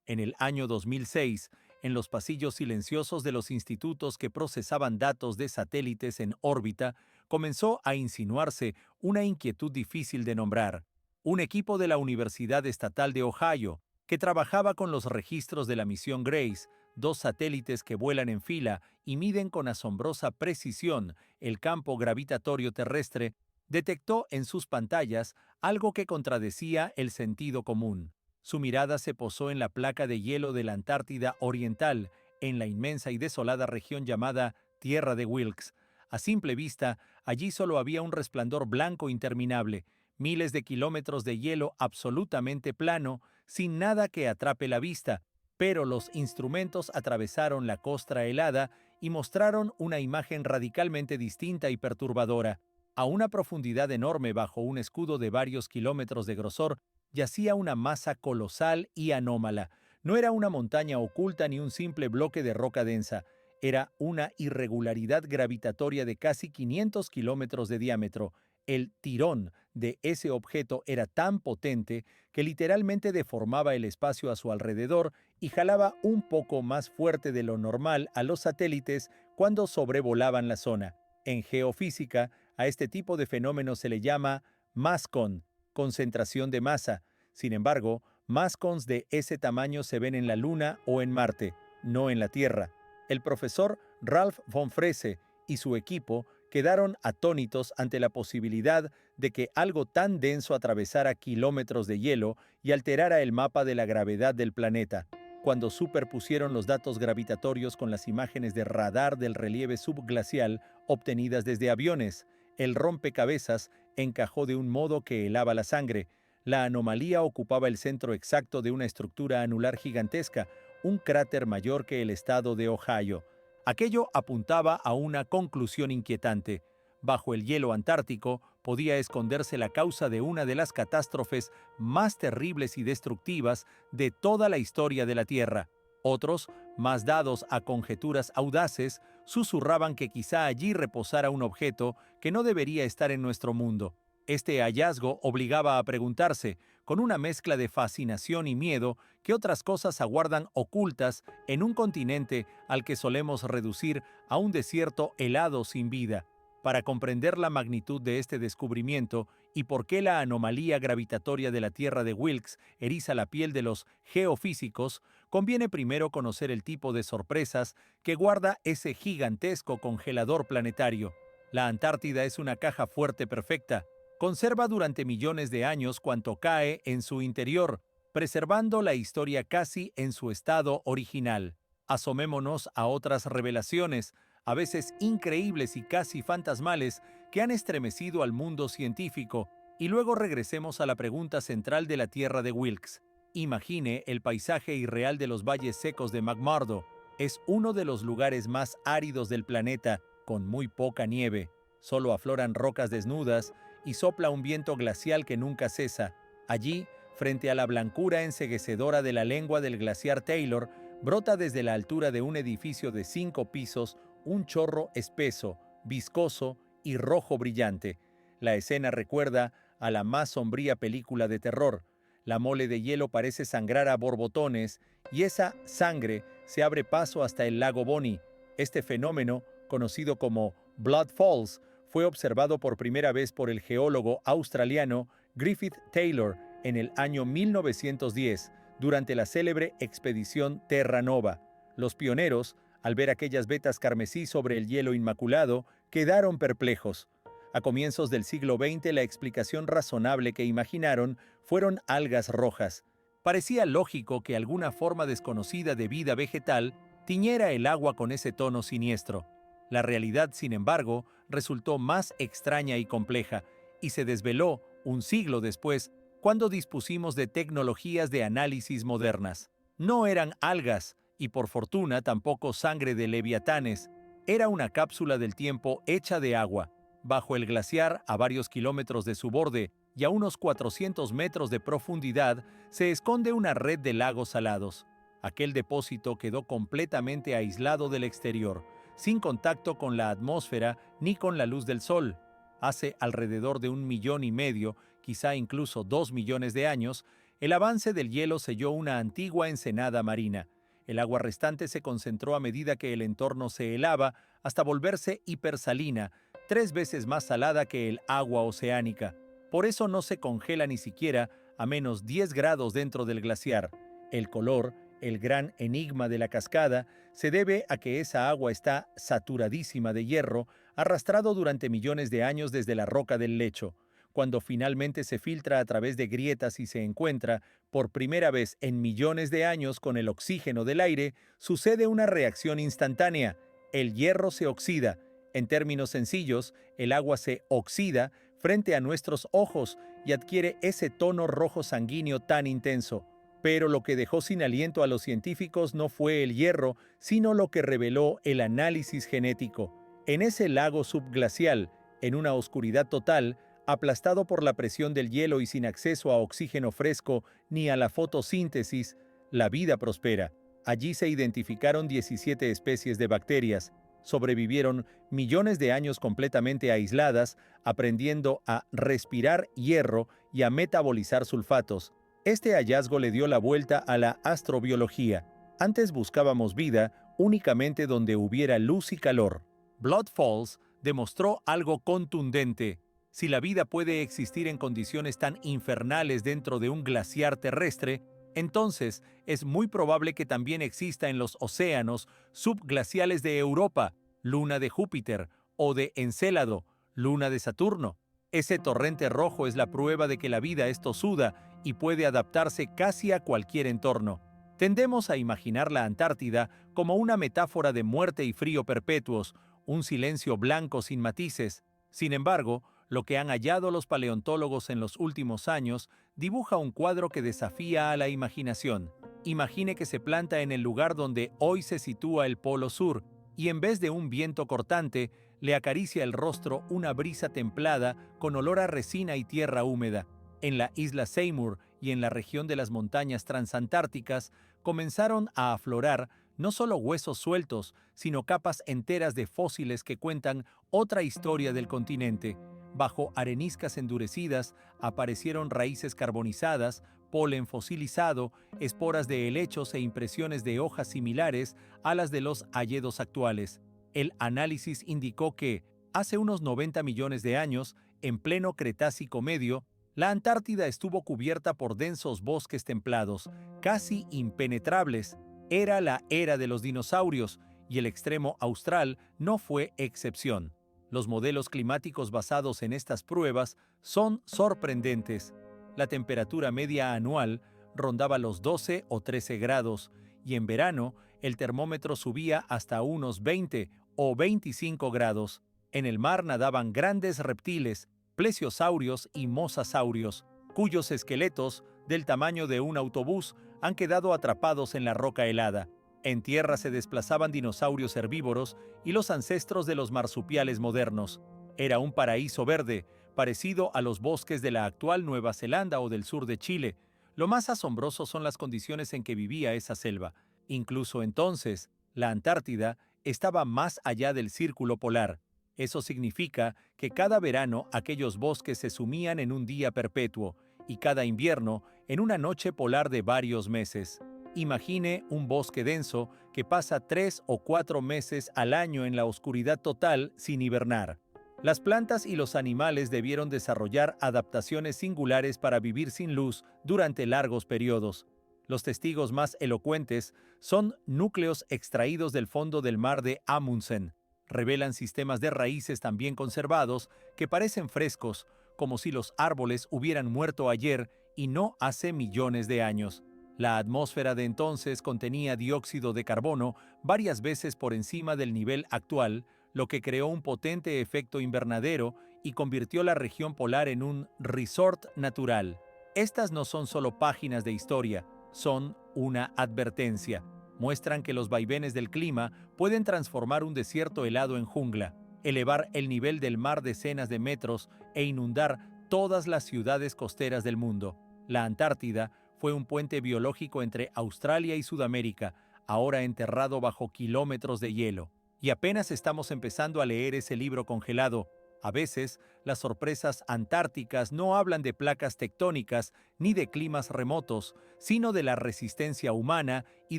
En el año 2006, en los pasillos silenciosos de los institutos que procesaban datos de satélites en órbita, comenzó a insinuarse una inquietud difícil de nombrar. Un equipo de la Universidad Estatal de Ohio, que trabajaba con los registros de la misión Grace, dos satélites que vuelan en fila y miden con asombrosa precisión el campo gravitatorio terrestre, detectó en sus pantallas algo que contradecía el sentido común. Su mirada se posó en la placa de hielo de la Antártida Oriental, en la inmensa y desolada región llamada Tierra de Wilkes. A simple vista, allí solo había un resplandor blanco interminable, miles de kilómetros de hielo absolutamente plano, sin nada que atrape la vista, pero los instrumentos atravesaron la costra helada y mostraron una imagen radicalmente distinta y perturbadora. A una profundidad enorme bajo un escudo de varios kilómetros de grosor, yacía una masa colosal y anómala. No era una montaña oculta ni un simple bloque de roca densa. Era una irregularidad gravitatoria de casi 500 kilómetros de diámetro. El tirón de ese objeto era tan potente que literalmente deformaba el espacio a su alrededor y jalaba un poco más fuerte de lo normal a los satélites cuando sobrevolaban la zona. En geofísica, a este tipo de fenómeno se le llama MASCON, concentración de masa. Sin embargo, mascons de ese tamaño se ven en la Luna o en Marte, no en la Tierra. El profesor Ralph von Frese y su equipo quedaron atónitos ante la posibilidad de que algo tan denso atravesara kilómetros de hielo y alterara el mapa de la gravedad del planeta. Cuando superpusieron los datos gravitatorios con las imágenes de radar del relieve subglacial obtenidas desde aviones, el rompecabezas encajó de un modo que helaba la sangre. La anomalía ocupaba el centro exacto de una estructura anular gigantesca, un cráter mayor que el estado de Ohio. Aquello apuntaba a una conclusión inquietante. Bajo el hielo antártico podía esconderse la causa de una de las catástrofes más terribles y destructivas de toda la historia de la Tierra. Otros, más dados a conjeturas audaces, susurraban que quizá allí reposara un objeto que no debería estar en nuestro mundo. Este hallazgo obligaba a preguntarse, con una mezcla de fascinación y miedo, qué otras cosas aguardan ocultas en un continente al que solemos reducir a un desierto helado sin vida. Para comprender la magnitud de este descubrimiento y por qué la anomalía gravitatoria de la Tierra de Wilkes eriza la piel de los geofísicos, conviene primero conocer el tipo de sorpresas que guarda ese gigantesco congelador planetario. La Antártida es una caja fuerte perfecta. Conserva durante millones de años cuanto cae en su interior, preservando la historia casi en su estado original. Asomémonos a otras revelaciones, a veces increíbles y casi fantasmales, que han estremecido al mundo científico, y luego regresemos a la pregunta central de la Tierra de Wilkes. Imagine el paisaje irreal de los valles secos de McMurdo. Es uno de los lugares más áridos del planeta, con muy poca nieve. Solo afloran rocas desnudas y sopla un viento glacial que nunca cesa. Allí, frente a la blancura enceguecedora de la lengua del glaciar Taylor, brota desde la altura de un edificio de 5 pisos un chorro espeso, viscoso y rojo brillante. La escena recuerda a la más sombría película de terror. La mole de hielo parece sangrar a borbotones y esa sangre se abre paso hasta el lago Bonny. Este fenómeno, conocido como Blood Falls, fue observado por primera vez por el geólogo australiano Griffith Taylor en el año 1910, durante la célebre expedición Terra Nova. Los pioneros, al ver aquellas vetas carmesí sobre el hielo inmaculado, quedaron perplejos. A comienzos del siglo XX, la explicación razonable que imaginaron fueron algas rojas. Parecía lógico que alguna forma desconocida de vida vegetal tiñera el agua con ese tono siniestro. La realidad, sin embargo, resultó más extraña y compleja, y se desveló un siglo después, cuando dispusimos de tecnologías de análisis modernas. No eran algas, y por fortuna tampoco sangre de leviatanes. Era una cápsula del tiempo hecha de agua. Bajo el glaciar, a varios kilómetros de su borde y a unos 400 metros de profundidad, se esconde una red de lagos salados. Aquel depósito quedó completamente aislado del exterior, sin contacto con la atmósfera ni con la luz del sol. Hace alrededor de 1,5 millones, quizá incluso 2 millones de años, El avance del hielo selló una antigua ensenada marina. El agua restante se concentró a medida que el entorno se helaba hasta volverse hipersalina, 3 veces más salada que el agua oceánica. Por eso no se congela ni siquiera a menos 10 grados dentro del glaciar. El color, el gran enigma de la cascada, se debe a que esa agua está saturadísima de hierro, arrastrado durante millones de años desde la roca del lecho. Cuando finalmente se filtra a través de grietas y se encuentra, por primera vez en millones de años con el oxígeno del aire, sucede una reacción instantánea. El hierro se oxida. En términos sencillos, el agua se oxida frente a nuestros ojos y adquiere ese tono rojo sanguíneo tan intenso. Pero lo que dejó sin aliento a los científicos no fue el hierro, sino lo que reveló el análisis genético. En ese lago subglacial, en una oscuridad total, aplastado por la presión del hielo y sin acceso a oxígeno fresco ni a la fotosíntesis, la vida prospera. Allí se identificaron 17 especies de bacterias. Sobrevivieron millones de años completamente aisladas, aprendiendo a respirar hierro y a metabolizar sulfatos. Este hallazgo le dio la vuelta a la astrobiología. Antes buscábamos vida únicamente donde hubiera luz y calor. Blood Falls demostró algo contundente. Si la vida puede existir en condiciones tan infernales dentro de un glaciar terrestre, entonces es muy probable que también exista en los océanos subglaciales de Europa, luna de Júpiter, o de Encélado, luna de Saturno. Ese torrente rojo es la prueba de que la vida es tosuda y puede adaptarse casi a cualquier entorno. Tendemos a imaginar la Antártida como una metáfora de muerte y frío perpetuos, un silencio blanco sin matices. Sin embargo, lo que han hallado los paleontólogos en los últimos años dibuja un cuadro que desafía a la imaginación. Imagine que se planta en el lugar donde hoy se sitúa el Polo Sur y en vez de un viento cortante, le acaricia el rostro una brisa templada con olor a resina y tierra húmeda. En la isla Seymour y en la región de las montañas transantárticas comenzaron a aflorar no solo huesos sueltos, sino capas enteras de fósiles que cuentan otra historia del continente. Bajo areniscas endurecidas aparecieron raíces carbonizadas, polen fosilizado, esporas de helechos e impresiones de hojas similares a las de los hayedos actuales. El análisis indicó que, hace unos 90 millones de años, en pleno Cretácico medio, la Antártida estuvo cubierta por densos bosques templados, casi impenetrables. Era la era de los dinosaurios, y el extremo austral no fue excepción. Los modelos climáticos basados en estas pruebas son sorprendentes. La temperatura media anual rondaba los 12 o 13 grados, y en verano el termómetro subía hasta unos 20 o 25 grados. En el mar nadaban grandes reptiles, plesiosaurios y mosasaurios, cuyos esqueletos, del tamaño de un autobús, han quedado atrapados en la roca helada. En tierra se desplazaban dinosaurios herbívoros y los ancestros de los marsupiales modernos. Era un paraíso verde, parecido a los bosques de la actual Nueva Zelanda o del sur de Chile. Lo más asombroso son las condiciones en que vivía esa selva. Incluso entonces, la Antártida estaba más allá del círculo polar. Eso significa que cada verano aquellos bosques se sumían en un día perpetuo y cada invierno en una noche polar de varios meses. Imagine un bosque denso que pasa 3 o 4 meses al año en la oscuridad total sin hibernar. Las plantas y los animales debieron desarrollar adaptaciones singulares para vivir sin luz durante largos periodos. Los testigos más elocuentes son núcleos extraídos del fondo del mar de Amundsen. Revelan sistemas de raíces tan bien conservados que parecen frescos, como si los árboles hubieran muerto ayer y no hace millones de años. La atmósfera de entonces contenía dióxido de carbono varias veces por encima del nivel actual, lo que creó un potente efecto invernadero y convirtió la región polar en un resort natural. Estas no son solo páginas de historia, son una advertencia. Muestran que los vaivenes del clima pueden transformar un desierto helado en jungla, elevar el nivel del mar decenas de metros e inundar todas las ciudades costeras del mundo. La Antártida fue un puente biológico entre Australia y Sudamérica, ahora enterrado bajo kilómetros de hielo. Y apenas estamos empezando a leer ese libro congelado, A veces, las sorpresas antárticas no hablan de placas tectónicas ni de climas remotos, sino de la resistencia humana y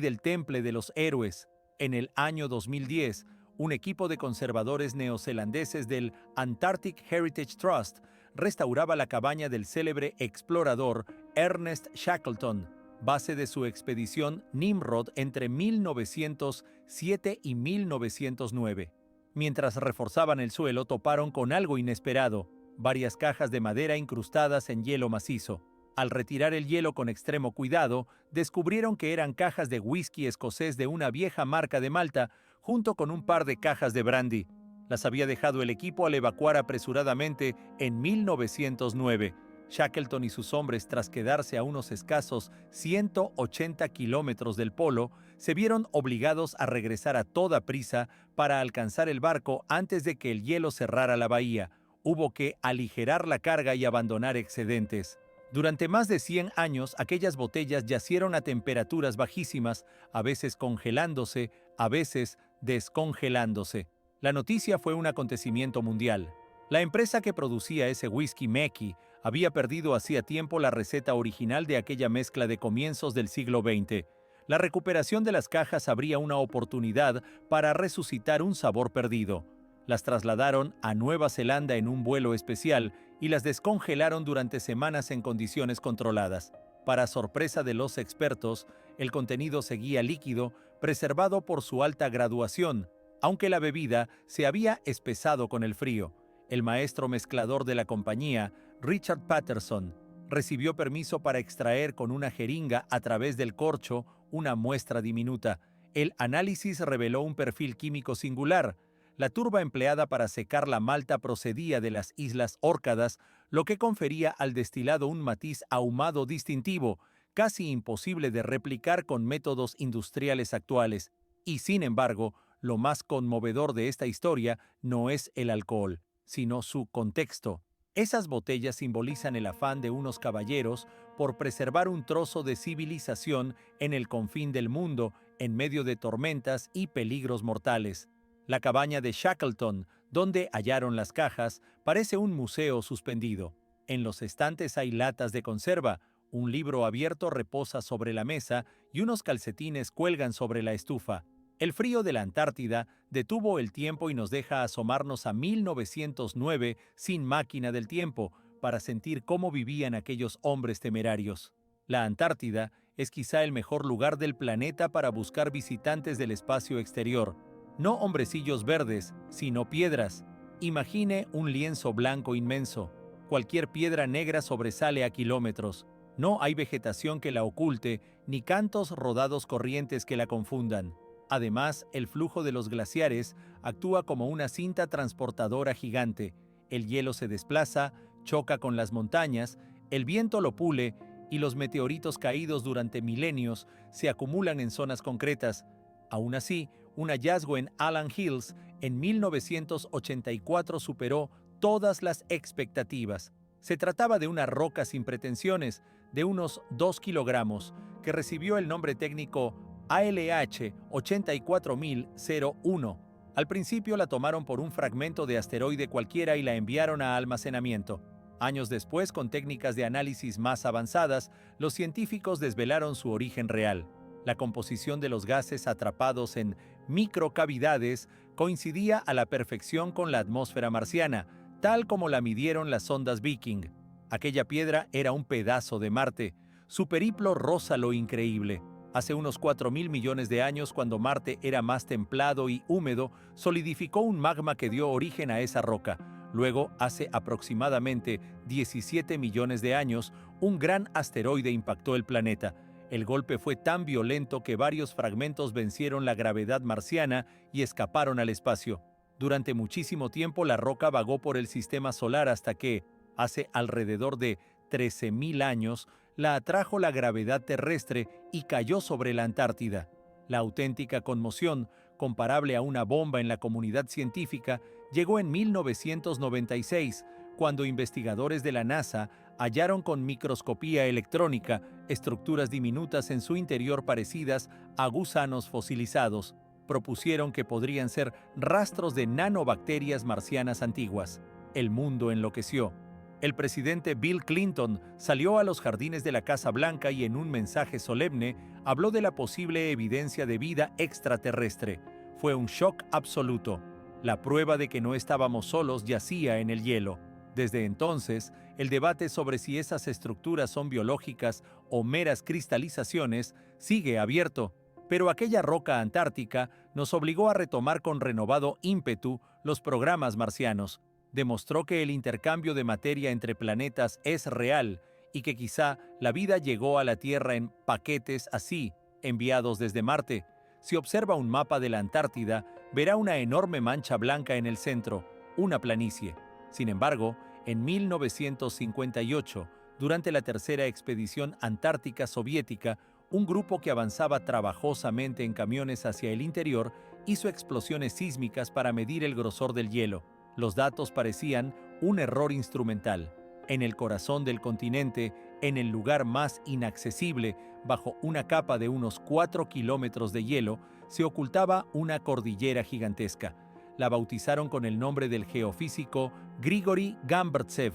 del temple de los héroes. En el año 2010, un equipo de conservadores neozelandeses del Antarctic Heritage Trust restauraba la cabaña del célebre explorador Ernest Shackleton, base de su expedición Nimrod entre 1907 y 1909. Mientras reforzaban el suelo, toparon con algo inesperado: varias cajas de madera incrustadas en hielo macizo. Al retirar el hielo con extremo cuidado, descubrieron que eran cajas de whisky escocés de una vieja marca de Malta, junto con un par de cajas de brandy. Las había dejado el equipo al evacuar apresuradamente en 1909. Shackleton y sus hombres, tras quedarse a unos escasos 180 kilómetros del polo, se vieron obligados a regresar a toda prisa para alcanzar el barco antes de que el hielo cerrara la bahía. Hubo que aligerar la carga y abandonar excedentes. Durante más de 100 años, aquellas botellas yacieron a temperaturas bajísimas, a veces congelándose, a veces descongelándose. La noticia fue un acontecimiento mundial. La empresa que producía ese whisky Mackie había perdido hacía tiempo la receta original de aquella mezcla de comienzos del siglo XX. La recuperación de las cajas abría una oportunidad para resucitar un sabor perdido. Las trasladaron a Nueva Zelanda en un vuelo especial y las descongelaron durante semanas en condiciones controladas. Para sorpresa de los expertos, el contenido seguía líquido, preservado por su alta graduación, aunque la bebida se había espesado con el frío. El maestro mezclador de la compañía, Richard Patterson, recibió permiso para extraer con una jeringa a través del corcho una muestra diminuta. El análisis reveló un perfil químico singular. La turba empleada para secar la malta procedía de las Islas Órcadas, lo que confería al destilado un matiz ahumado distintivo, casi imposible de replicar con métodos industriales actuales. Y sin embargo, lo más conmovedor de esta historia no es el alcohol, sino su contexto. Esas botellas simbolizan el afán de unos caballeros por preservar un trozo de civilización en el confín del mundo, en medio de tormentas y peligros mortales. La cabaña de Shackleton, donde hallaron las cajas, parece un museo suspendido. En los estantes hay latas de conserva, un libro abierto reposa sobre la mesa y unos calcetines cuelgan sobre la estufa. El frío de la Antártida detuvo el tiempo y nos deja asomarnos a 1909 sin máquina del tiempo para sentir cómo vivían aquellos hombres temerarios. La Antártida es quizá el mejor lugar del planeta para buscar visitantes del espacio exterior. No hombrecillos verdes, sino piedras. Imagine un lienzo blanco inmenso. Cualquier piedra negra sobresale a kilómetros. No hay vegetación que la oculte, ni cantos rodados corrientes que la confundan. Además, el flujo de los glaciares actúa como una cinta transportadora gigante. El hielo se desplaza, choca con las montañas, el viento lo pule y los meteoritos caídos durante milenios se acumulan en zonas concretas. Aún así, un hallazgo en Allan Hills en 1984 superó todas las expectativas. Se trataba de una roca sin pretensiones, de unos 2 kilogramos, que recibió el nombre técnico ALH 84001. Al principio la tomaron por un fragmento de asteroide cualquiera y la enviaron a almacenamiento. Años después, con técnicas de análisis más avanzadas, los científicos desvelaron su origen real. La composición de los gases atrapados en microcavidades coincidía a la perfección con la atmósfera marciana, tal como la midieron las sondas Viking. Aquella piedra era un pedazo de Marte. Su periplo roza lo increíble. Hace unos 4.000 millones de años, cuando Marte era más templado y húmedo, solidificó un magma que dio origen a esa roca. Luego, hace aproximadamente 17 millones de años, un gran asteroide impactó el planeta. El golpe fue tan violento que varios fragmentos vencieron la gravedad marciana y escaparon al espacio. Durante muchísimo tiempo la roca vagó por el sistema solar hasta que, hace alrededor de 13.000 años, la atrajo la gravedad terrestre y cayó sobre la Antártida. La auténtica conmoción, comparable a una bomba en la comunidad científica, llegó en 1996, cuando investigadores de la NASA hallaron con microscopía electrónica estructuras diminutas en su interior parecidas a gusanos fosilizados. Propusieron que podrían ser rastros de nanobacterias marcianas antiguas. El mundo enloqueció. El presidente Bill Clinton salió a los jardines de la Casa Blanca y en un mensaje solemne habló de la posible evidencia de vida extraterrestre. Fue un shock absoluto. La prueba de que no estábamos solos yacía en el hielo. Desde entonces, el debate sobre si esas estructuras son biológicas o meras cristalizaciones sigue abierto, pero aquella roca antártica nos obligó a retomar con renovado ímpetu los programas marcianos. Demostró que el intercambio de materia entre planetas es real y que quizá la vida llegó a la Tierra en paquetes así, enviados desde Marte. Si observa un mapa de la Antártida, verá una enorme mancha blanca en el centro, una planicie. Sin embargo, en 1958, durante la tercera expedición antártica soviética, un grupo que avanzaba trabajosamente en camiones hacia el interior hizo explosiones sísmicas para medir el grosor del hielo. Los datos parecían un error instrumental. En el corazón del continente, en el lugar más inaccesible, bajo una capa de unos 4 kilómetros de hielo, se ocultaba una cordillera gigantesca. La bautizaron con el nombre del geofísico Grigori Gamburtsev.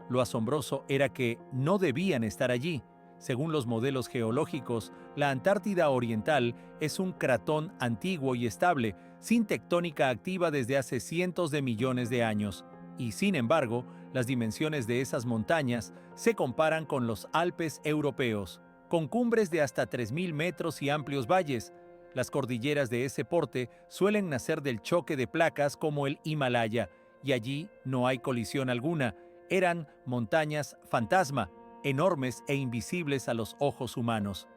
Lo asombroso era que no debían estar allí. Según los modelos geológicos, la Antártida Oriental es un cratón antiguo y estable, sin tectónica activa desde hace cientos de millones de años. Y sin embargo, las dimensiones de esas montañas se comparan con los Alpes europeos, con cumbres de hasta 3.000 metros y amplios valles. Las cordilleras de ese porte suelen nacer del choque de placas como el Himalaya, y allí no hay colisión alguna. Eran montañas fantasma, enormes e invisibles a los ojos humanos.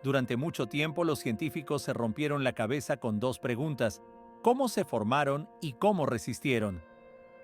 Durante mucho tiempo los científicos se rompieron la cabeza con dos preguntas: ¿cómo se formaron y cómo resistieron?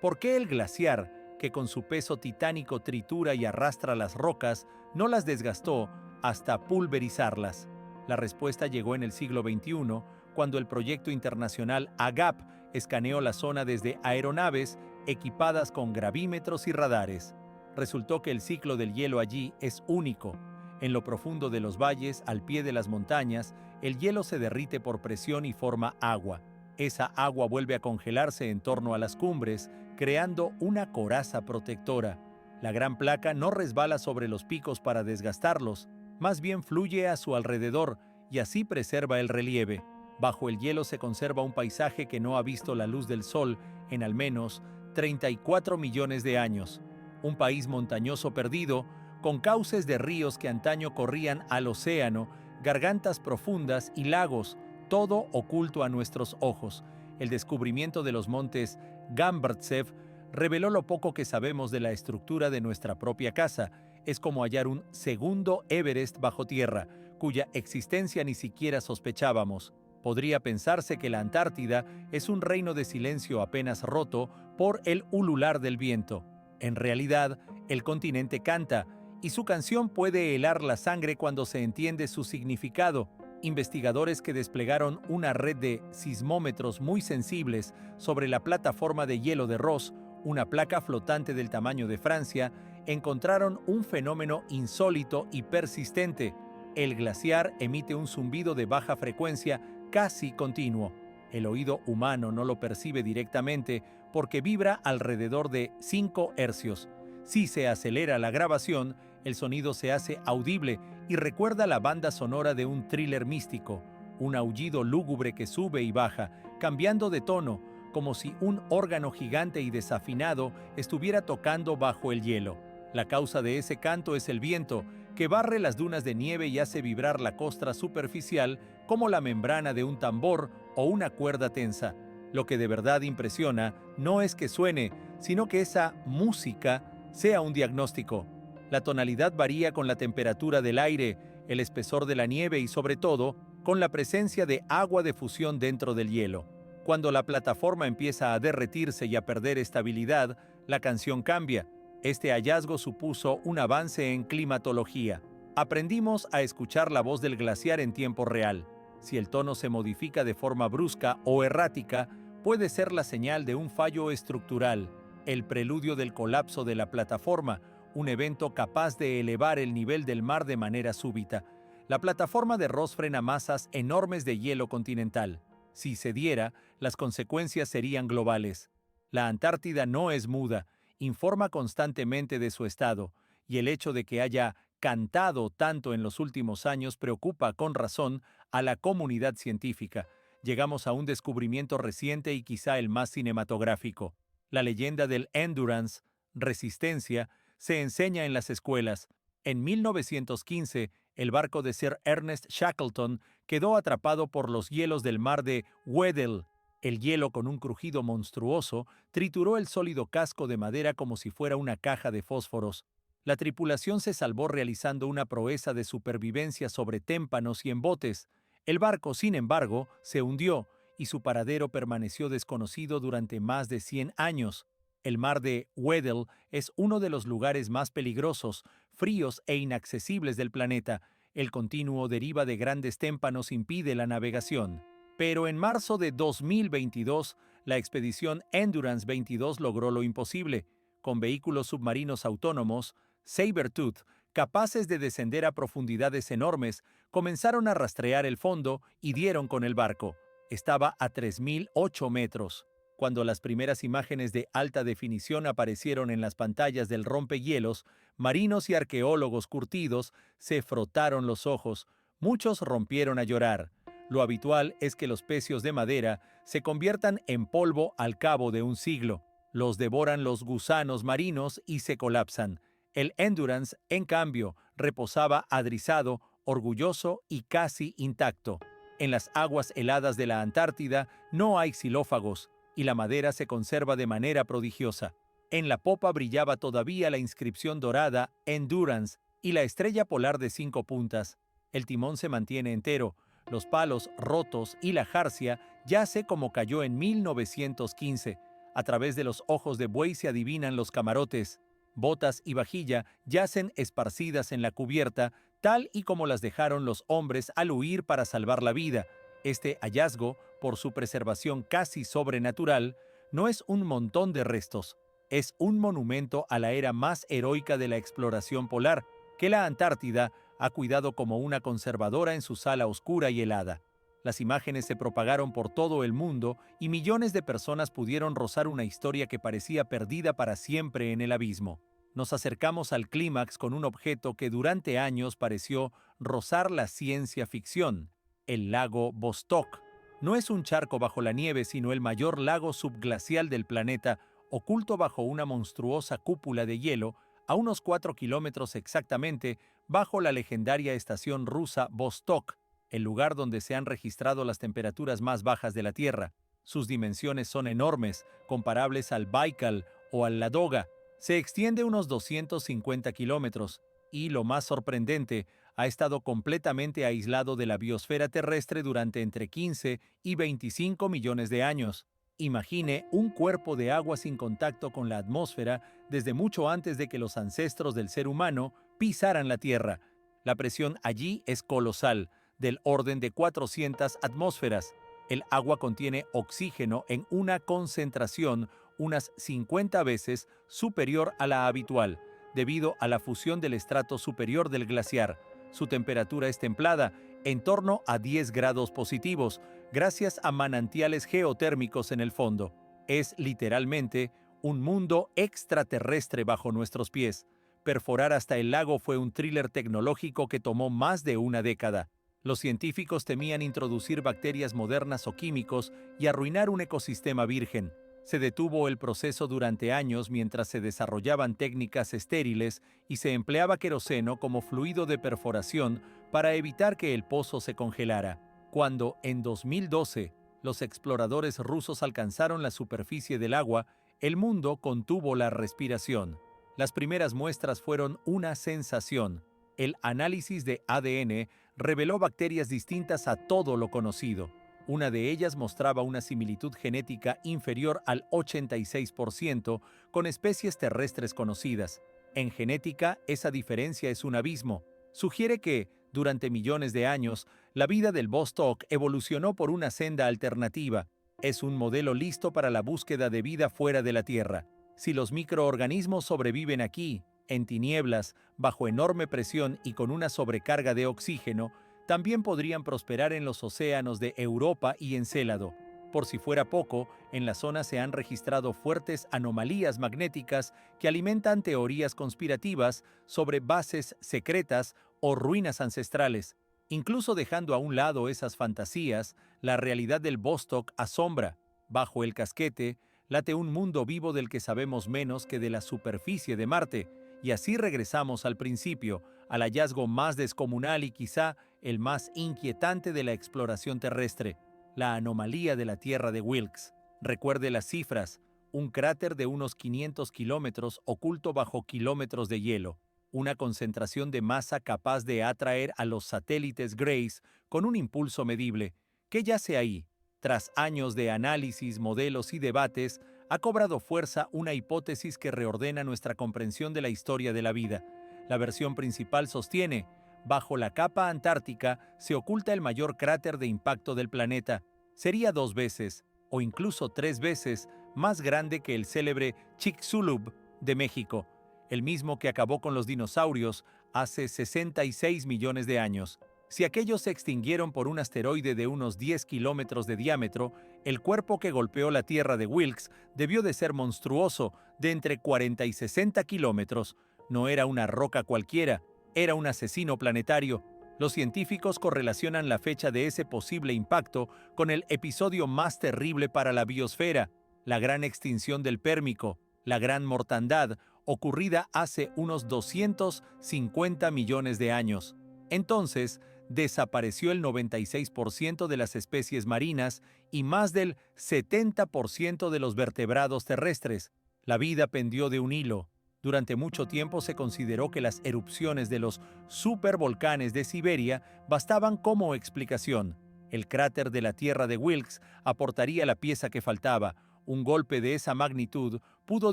¿Por qué el glaciar, que con su peso titánico tritura y arrastra las rocas, no las desgastó hasta pulverizarlas? La respuesta llegó en el siglo XXI, cuando el proyecto internacional AGAP escaneó la zona desde aeronaves equipadas con gravímetros y radares. Resultó que el ciclo del hielo allí es único. En lo profundo de los valles, al pie de las montañas, el hielo se derrite por presión y forma agua. Esa agua vuelve a congelarse en torno a las cumbres, creando una coraza protectora. La gran placa no resbala sobre los picos para desgastarlos, más bien fluye a su alrededor y así preserva el relieve. Bajo el hielo se conserva un paisaje que no ha visto la luz del sol en al menos 34 millones de años. Un país montañoso perdido, con cauces de ríos que antaño corrían al océano, gargantas profundas y lagos, todo oculto a nuestros ojos. El descubrimiento de los montes Gamburtsev reveló lo poco que sabemos de la estructura de nuestra propia casa. Es como hallar un segundo Everest bajo tierra, cuya existencia ni siquiera sospechábamos. Podría pensarse que la Antártida es un reino de silencio apenas roto por el ulular del viento. En realidad, el continente canta, y su canción puede helar la sangre cuando se entiende su significado. Investigadores que desplegaron una red de sismómetros muy sensibles sobre la plataforma de hielo de Ross, una placa flotante del tamaño de Francia, encontraron un fenómeno insólito y persistente. El glaciar emite un zumbido de baja frecuencia casi continuo. El oído humano no lo percibe directamente porque vibra alrededor de 5 hercios. Si se acelera la grabación, el sonido se hace audible y recuerda la banda sonora de un thriller místico, un aullido lúgubre que sube y baja, cambiando de tono, como si un órgano gigante y desafinado estuviera tocando bajo el hielo. La causa de ese canto es el viento, que barre las dunas de nieve y hace vibrar la costra superficial como la membrana de un tambor o una cuerda tensa. Lo que de verdad impresiona no es que suene, sino que esa música sea un diagnóstico. La tonalidad varía con la temperatura del aire, el espesor de la nieve y, sobre todo, con la presencia de agua de fusión dentro del hielo. Cuando la plataforma empieza a derretirse y a perder estabilidad, la canción cambia. Este hallazgo supuso un avance en climatología. Aprendimos a escuchar la voz del glaciar en tiempo real. Si el tono se modifica de forma brusca o errática, puede ser la señal de un fallo estructural, el preludio del colapso de la plataforma, un evento capaz de elevar el nivel del mar de manera súbita. La plataforma de Ross frena masas enormes de hielo continental. Si se diera, las consecuencias serían globales. La Antártida no es muda, informa constantemente de su estado, y el hecho de que haya cantado tanto en los últimos años preocupa con razón a la comunidad científica. Llegamos a un descubrimiento reciente y quizá el más cinematográfico. La leyenda del Endurance, resistencia, se enseña en las escuelas. En 1915, el barco de Sir Ernest Shackleton quedó atrapado por los hielos del mar de Weddell. El hielo, con un crujido monstruoso, trituró el sólido casco de madera como si fuera una caja de fósforos. La tripulación se salvó realizando una proeza de supervivencia sobre témpanos y en botes. El barco, sin embargo, se hundió y su paradero permaneció desconocido durante más de 100 años. El mar de Weddell es uno de los lugares más peligrosos, fríos e inaccesibles del planeta. El continuo deriva de grandes témpanos impide la navegación. Pero en marzo de 2022, la expedición Endurance 22 logró lo imposible. Con vehículos submarinos autónomos, Sabertooth, capaces de descender a profundidades enormes, comenzaron a rastrear el fondo y dieron con el barco. Estaba a 3.008 metros. Cuando las primeras imágenes de alta definición aparecieron en las pantallas del rompehielos, marinos y arqueólogos curtidos se frotaron los ojos. Muchos rompieron a llorar. Lo habitual es que los pecios de madera se conviertan en polvo al cabo de un siglo. Los devoran los gusanos marinos y se colapsan. El Endurance, en cambio, reposaba adrizado, orgulloso y casi intacto. En las aguas heladas de la Antártida no hay xilófagos, y la madera se conserva de manera prodigiosa. En la popa brillaba todavía la inscripción dorada Endurance y la estrella polar de 5 puntas. El timón se mantiene entero, los palos rotos y la jarcia yace como cayó en 1915. A través de los ojos de buey se adivinan los camarotes. Botas y vajilla yacen esparcidas en la cubierta, tal y como las dejaron los hombres al huir para salvar la vida. Este hallazgo, por su preservación casi sobrenatural, no es un montón de restos, es un monumento a la era más heroica de la exploración polar, que la Antártida ha cuidado como una conservadora en su sala oscura y helada. Las imágenes se propagaron por todo el mundo y millones de personas pudieron rozar una historia que parecía perdida para siempre en el abismo. Nos acercamos al clímax con un objeto que durante años pareció rozar la ciencia ficción: el lago Vostok. No es un charco bajo la nieve, sino el mayor lago subglacial del planeta, oculto bajo una monstruosa cúpula de hielo, a unos 4 kilómetros exactamente bajo la legendaria estación rusa Vostok, el lugar donde se han registrado las temperaturas más bajas de la Tierra. Sus dimensiones son enormes, comparables al Baikal o al Ladoga. Se extiende unos 250 kilómetros y, lo más sorprendente, ha estado completamente aislado de la biosfera terrestre durante entre 15 y 25 millones de años. Imagine un cuerpo de agua sin contacto con la atmósfera desde mucho antes de que los ancestros del ser humano pisaran la Tierra. La presión allí es colosal, del orden de 400 atmósferas. El agua contiene oxígeno en una concentración unas 50 veces superior a la habitual, debido a la fusión del estrato superior del glaciar. Su temperatura es templada, en torno a 10 grados positivos, gracias a manantiales geotérmicos en el fondo. Es literalmente un mundo extraterrestre bajo nuestros pies. Perforar hasta el lago fue un thriller tecnológico que tomó más de una década. Los científicos temían introducir bacterias modernas o químicos y arruinar un ecosistema virgen. Se detuvo el proceso durante años mientras se desarrollaban técnicas estériles y se empleaba queroseno como fluido de perforación para evitar que el pozo se congelara. Cuando, en 2012, los exploradores rusos alcanzaron la superficie del agua, el mundo contuvo la respiración. Las primeras muestras fueron una sensación. El análisis de ADN reveló bacterias distintas a todo lo conocido. Una de ellas mostraba una similitud genética inferior al 86% con especies terrestres conocidas. En genética, esa diferencia es un abismo. Sugiere que, durante millones de años, la vida del Vostok evolucionó por una senda alternativa. Es un modelo listo para la búsqueda de vida fuera de la Tierra. Si los microorganismos sobreviven aquí, en tinieblas, bajo enorme presión y con una sobrecarga de oxígeno, también podrían prosperar en los océanos de Europa y Encélado. Por si fuera poco, en la zona se han registrado fuertes anomalías magnéticas que alimentan teorías conspirativas sobre bases secretas o ruinas ancestrales. Incluso dejando a un lado esas fantasías, la realidad del Vostok asombra. Bajo el casquete, late un mundo vivo del que sabemos menos que de la superficie de Marte, y así regresamos al principio, al hallazgo más descomunal y quizá el más inquietante de la exploración terrestre, la anomalía de la Tierra de Wilkes. Recuerde las cifras: un cráter de unos 500 kilómetros oculto bajo kilómetros de hielo, una concentración de masa capaz de atraer a los satélites Grace con un impulso medible. ¿Qué yace ahí? Tras años de análisis, modelos y debates, ha cobrado fuerza una hipótesis que reordena nuestra comprensión de la historia de la vida. La versión principal sostiene: bajo la capa antártica se oculta el mayor cráter de impacto del planeta. Sería 2 veces, o incluso 3 veces, más grande que el célebre Chicxulub de México, el mismo que acabó con los dinosaurios hace 66 millones de años. Si aquellos se extinguieron por un asteroide de unos 10 kilómetros de diámetro, el cuerpo que golpeó la Tierra de Wilkes debió de ser monstruoso, de entre 40 y 60 kilómetros. No era una roca cualquiera, era un asesino planetario. Los científicos correlacionan la fecha de ese posible impacto con el episodio más terrible para la biosfera, la gran extinción del Pérmico, la gran mortandad, ocurrida hace unos 250 millones de años. Entonces, desapareció el 96% de las especies marinas y más del 70% de los vertebrados terrestres. La vida pendió de un hilo. Durante mucho tiempo se consideró que las erupciones de los supervolcanes de Siberia bastaban como explicación. El cráter de la Tierra de Wilkes aportaría la pieza que faltaba. Un golpe de esa magnitud pudo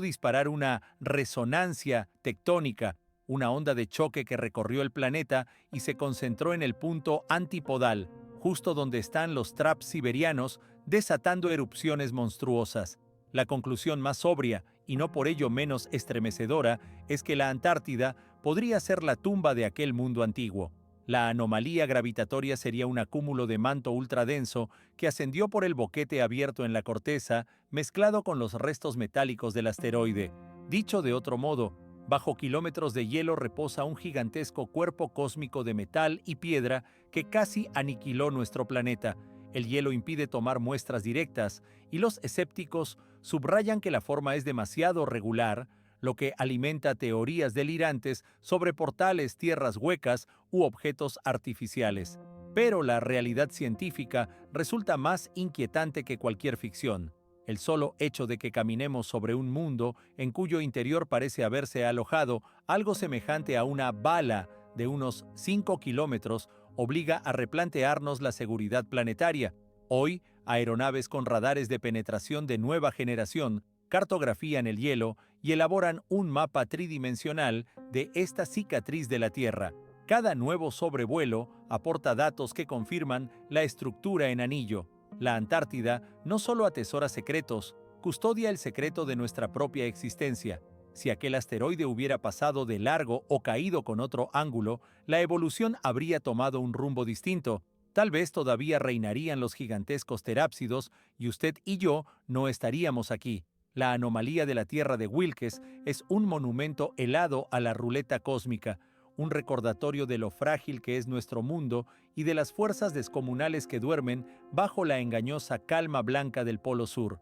disparar una resonancia tectónica, una onda de choque que recorrió el planeta y se concentró en el punto antipodal, justo donde están los traps siberianos, desatando erupciones monstruosas. La conclusión más sobria, y no por ello menos estremecedora, es que la Antártida podría ser la tumba de aquel mundo antiguo. La anomalía gravitatoria sería un acúmulo de manto ultradenso que ascendió por el boquete abierto en la corteza, mezclado con los restos metálicos del asteroide. Dicho de otro modo, bajo kilómetros de hielo reposa un gigantesco cuerpo cósmico de metal y piedra que casi aniquiló nuestro planeta. El hielo impide tomar muestras directas, y los escépticos subrayan que la forma es demasiado regular, lo que alimenta teorías delirantes sobre portales, tierras huecas u objetos artificiales. Pero la realidad científica resulta más inquietante que cualquier ficción. El solo hecho de que caminemos sobre un mundo en cuyo interior parece haberse alojado algo semejante a una bala de unos 5 kilómetros obliga a replantearnos la seguridad planetaria. Hoy, aeronaves con radares de penetración de nueva generación cartografían el hielo y elaboran un mapa tridimensional de esta cicatriz de la Tierra. Cada nuevo sobrevuelo aporta datos que confirman la estructura en anillo. La Antártida no solo atesora secretos, custodia el secreto de nuestra propia existencia. Si aquel asteroide hubiera pasado de largo o caído con otro ángulo, la evolución habría tomado un rumbo distinto. Tal vez todavía reinarían los gigantescos terápsidos y usted y yo no estaríamos aquí. La anomalía de la Tierra de Wilkes es un monumento helado a la ruleta cósmica, un recordatorio de lo frágil que es nuestro mundo y de las fuerzas descomunales que duermen bajo la engañosa calma blanca del Polo Sur.